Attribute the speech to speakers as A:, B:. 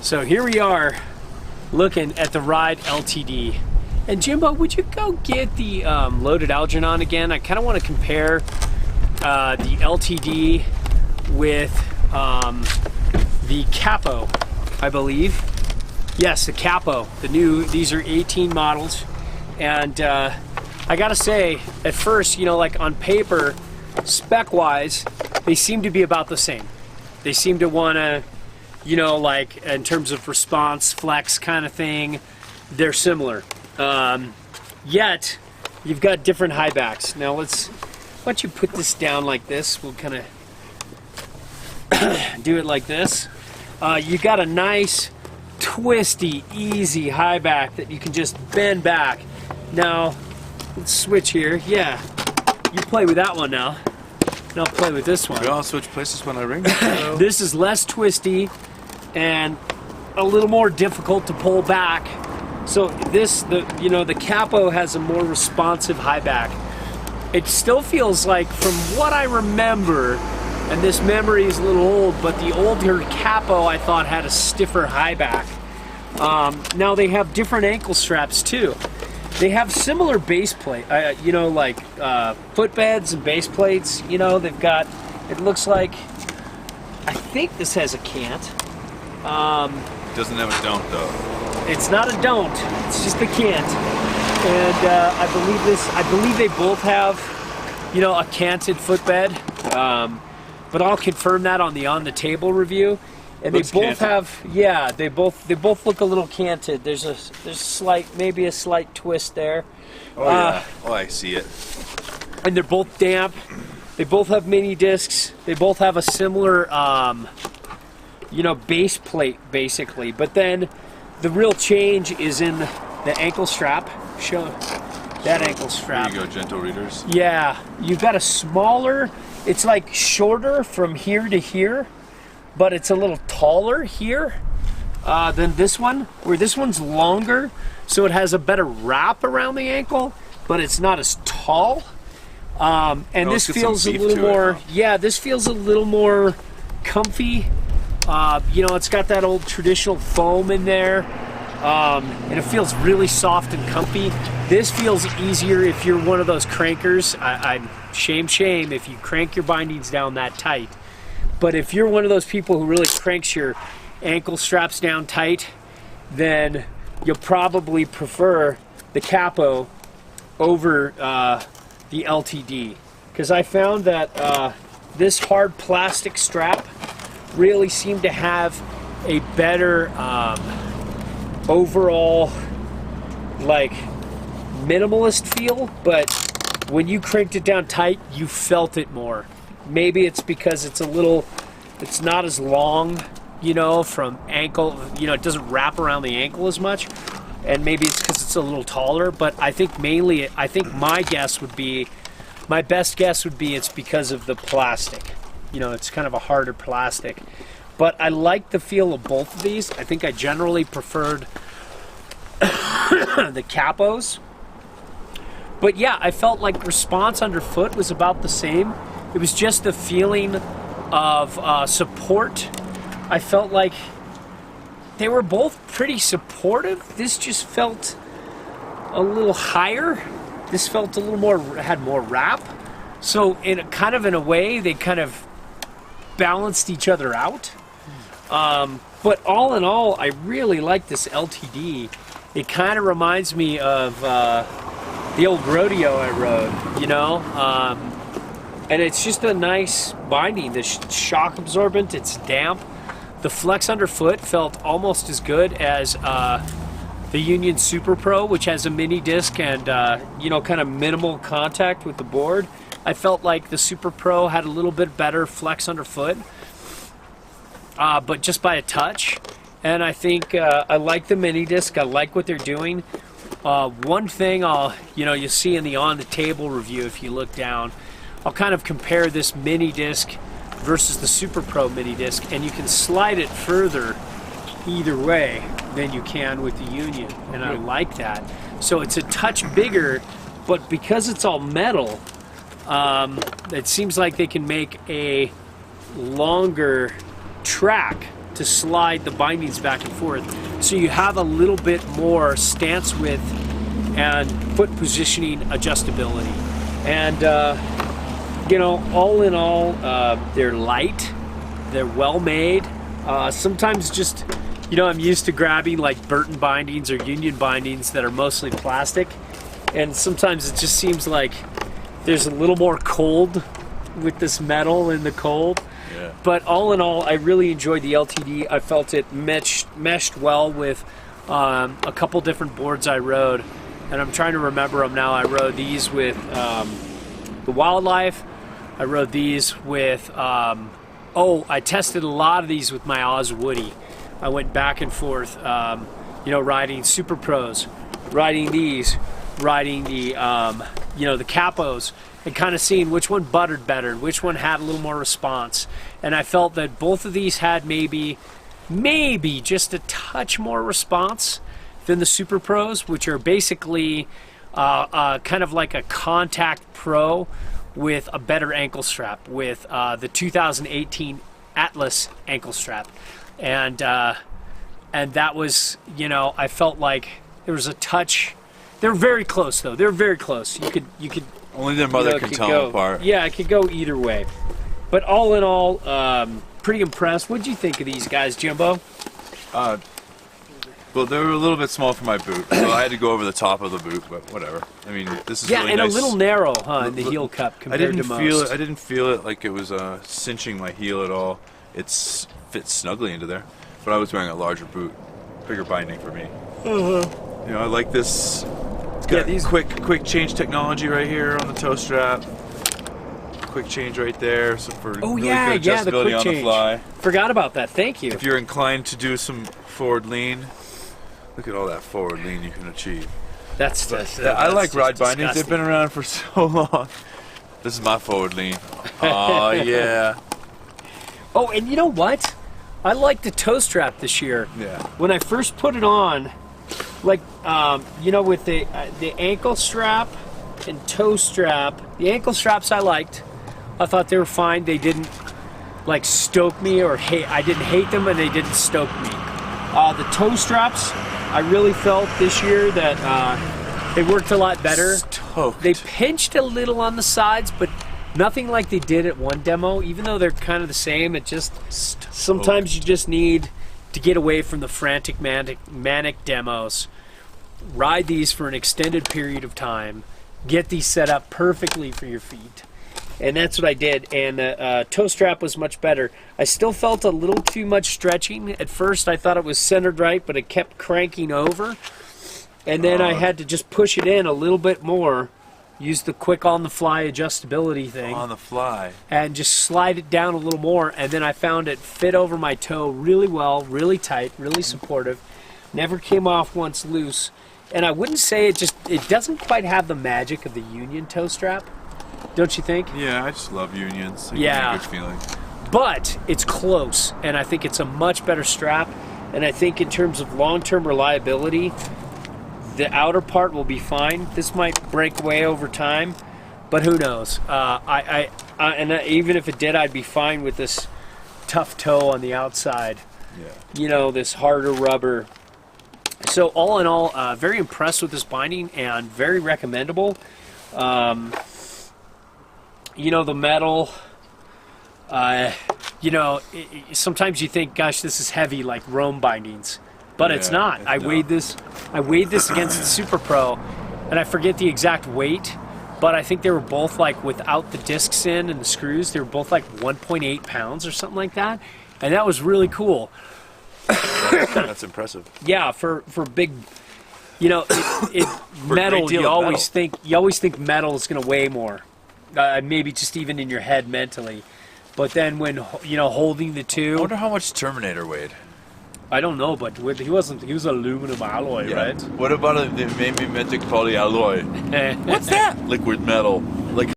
A: So here we are looking at the Ride LTD. And Jimbo, would you go get the loaded Algernon again? I kind of want to compare the LTD with the Capo, I believe. Yes, the Capo, the new, these are 18 models. And I gotta say, at first, you know, like on paper, spec-wise, they seem to be about the same. They seem to wanna, you know, like in terms of response, flex kind of thing, they're similar. Yet, you've got different high backs. Now why don't you put this down like this? We'll kind of do it like this. You got a nice, twisty, easy high back that you can just bend back. Now, let's switch here. Yeah, you play with that one now. And I'll play with this one.
B: We all switch places when I ring.
A: This is less twisty and a little more difficult to pull back. So the Capo has a more responsive high back. It still feels like, from what I remember, and this memory is a little old, but the older Capo I thought had a stiffer high back. Now they have different ankle straps too. They have similar base plate, you know, like footbeds and base plates. You know, they've got, it looks like, I think this has a cant.
B: Doesn't have a don't though.
A: It's not a don't, it's just a cant. And I believe they both have, you know, a canted footbed. But I'll confirm that on the table review. And
B: Looks
A: they both
B: canted.
A: have, yeah, they both look a little canted. There's maybe a slight twist there.
B: Oh yeah. Oh, I see it.
A: And they're both damp. They both have mini discs. They both have a similar, you know, base plate basically. But then the real change is in the ankle strap. Show that ankle strap.
B: There you go, gentle readers.
A: Yeah, you've got a smaller. It's like shorter from here to here, but it's a little taller here than this one, where this one's longer, so it has a better wrap around the ankle, but it's not as tall. And this feels a little more, yeah, this feels a little more comfy. You know, it's got that old traditional foam in there, and it feels really soft and comfy. This feels easier if you're one of those crankers. Shame if you crank your bindings down that tight. But if you're one of those people who really cranks your ankle straps down tight, then you'll probably prefer the Capo over the LTD. Because I found that this hard plastic strap really seemed to have a better overall, like, minimalist feel, but when you cranked it down tight, you felt it more. Maybe it's because it's it's not as long, you know, from ankle, you know, it doesn't wrap around the ankle as much, and maybe it's because it's a little taller, but I think mainly, my best guess would be it's because of the plastic. You know, it's kind of a harder plastic. But I like the feel of both of these. I think I generally preferred the Capos. But yeah, I felt like response underfoot was about the same. It was just the feeling of support. I felt like they were both pretty supportive. This just felt a little higher. This felt a little more, had more wrap. So in a way, they kind of balanced each other out. But all in all, I really like this LTD. It kind of reminds me of the old rodeo I rode, you know? And it's just a nice binding. The shock absorbent, it's damp. The flex underfoot felt almost as good as the Union Super Pro, which has a mini disc and, you know, kind of minimal contact with the board. I felt like the Super Pro had a little bit better flex underfoot, but just by a touch. And I think I like the mini disc. I like what they're doing. One thing you'll see in the on the table review, if you look down, I'll kind of compare this mini disc versus the Super Pro mini disc, and you can slide it further either way than you can with the Union, and I like that. So it's a touch bigger, but because it's all metal, it seems like they can make a longer track to slide the bindings back and forth. So you have a little bit more stance width and foot positioning adjustability. And, you know, all in all, they're light, they're well made. Sometimes just, you know, I'm used to grabbing like Burton bindings or Union bindings that are mostly plastic. And sometimes it just seems like there's a little more cold with this metal in the cold.
B: Yeah.
A: But all in all, I really enjoyed the LTD. I felt it meshed well with a couple different boards I rode. And I'm trying to remember them now. I rode these with the Wildlife. I rode these with, I tested a lot of these with my Oz Woody. I went back and forth, you know, riding Super Pros, riding these, riding the, you know, the Capos, and kind of seeing which one buttered better, which one had a little more response. And I felt that both of these had maybe just a touch more response than the Super Pros, which are basically kind of like a Contact Pro with a better ankle strap, with the 2018 Atlas ankle strap. And that was, you know, I felt like there was a touch. They're very close, though. They're very close. You could.
B: Only their mother can tell them apart.
A: Yeah, it could go either way. But all in all, pretty impressed. What'd you think of these guys, Jimbo?
B: Well, they were a little bit small for my boot, so I had to go over the top of the boot. But whatever. I mean, this is really
A: and
B: nice.
A: a little narrow, huh, in the heel cup compared to most.
B: I didn't feel it like it was cinching my heel at all. It fits snugly into there. But I was wearing a larger boot, bigger binding for me. You know, I like this. It's got these quick change technology right here on the toe strap. Quick change right there, so for really good adjustability
A: the quick
B: on
A: change.
B: the fly.
A: Forgot about that. Thank you.
B: If you're inclined to do some forward lean, look at all that forward lean you can achieve.
A: That's
B: I like ride bindings.
A: Disgusting.
B: They've been around for so long. This is my forward lean. Oh yeah.
A: Oh, and you know what? I like the toe strap this year.
B: Yeah.
A: When I first put it on, like you know, with the ankle strap and toe strap, the ankle straps I liked. I thought they were fine. They didn't like stoke me or hate. I didn't hate them, and they didn't stoke me. The toe straps, I really felt this year that they worked a lot better.
B: Stoked.
A: They pinched a little on the sides, but nothing like they did at one demo. Even though they're kind of the same, it just sometimes you just need to get away from the frantic manic demos. Ride these for an extended period of time. Get these set up perfectly for your feet. And that's what I did, and the toe strap was much better. I still felt a little too much stretching. At first I thought it was centered right, but it kept cranking over. And then I had to just push it in a little bit more, use the quick on-the-fly adjustability thing.
B: On the fly.
A: And just slide it down a little more, and then I found it fit over my toe really well, really tight, really supportive. Never came off once loose. And I wouldn't say it doesn't quite have the magic of the Union toe strap. Don't you think?
B: Yeah, I just love unions. They
A: Yeah.
B: give me a good feeling.
A: But it's close, and I think it's a much better strap. And I think in terms of long-term reliability, the outer part will be fine. This might break away over time, but who knows? Even if it did, I'd be fine with this tough toe on the outside.
B: Yeah.
A: You know, this harder rubber. So all in all, very impressed with this binding and very recommendable. You know, the metal, you know, sometimes you think, gosh, this is heavy like Rome bindings, but it's not. I weighed this against the Super Pro, and I forget the exact weight, but I think they were both like, without the discs in and the screws, they were both like 1.8 pounds or something like that, and that was really cool.
B: That's impressive.
A: Yeah, for big, you know, metal. You always think metal is going to weigh more, maybe just even in your head mentally. But then when holding the two,
B: I wonder how much Terminator weighed.
A: I don't know, but he was aluminum alloy, right?
B: What about the maybe metric polyalloy? What's that? Liquid metal. Like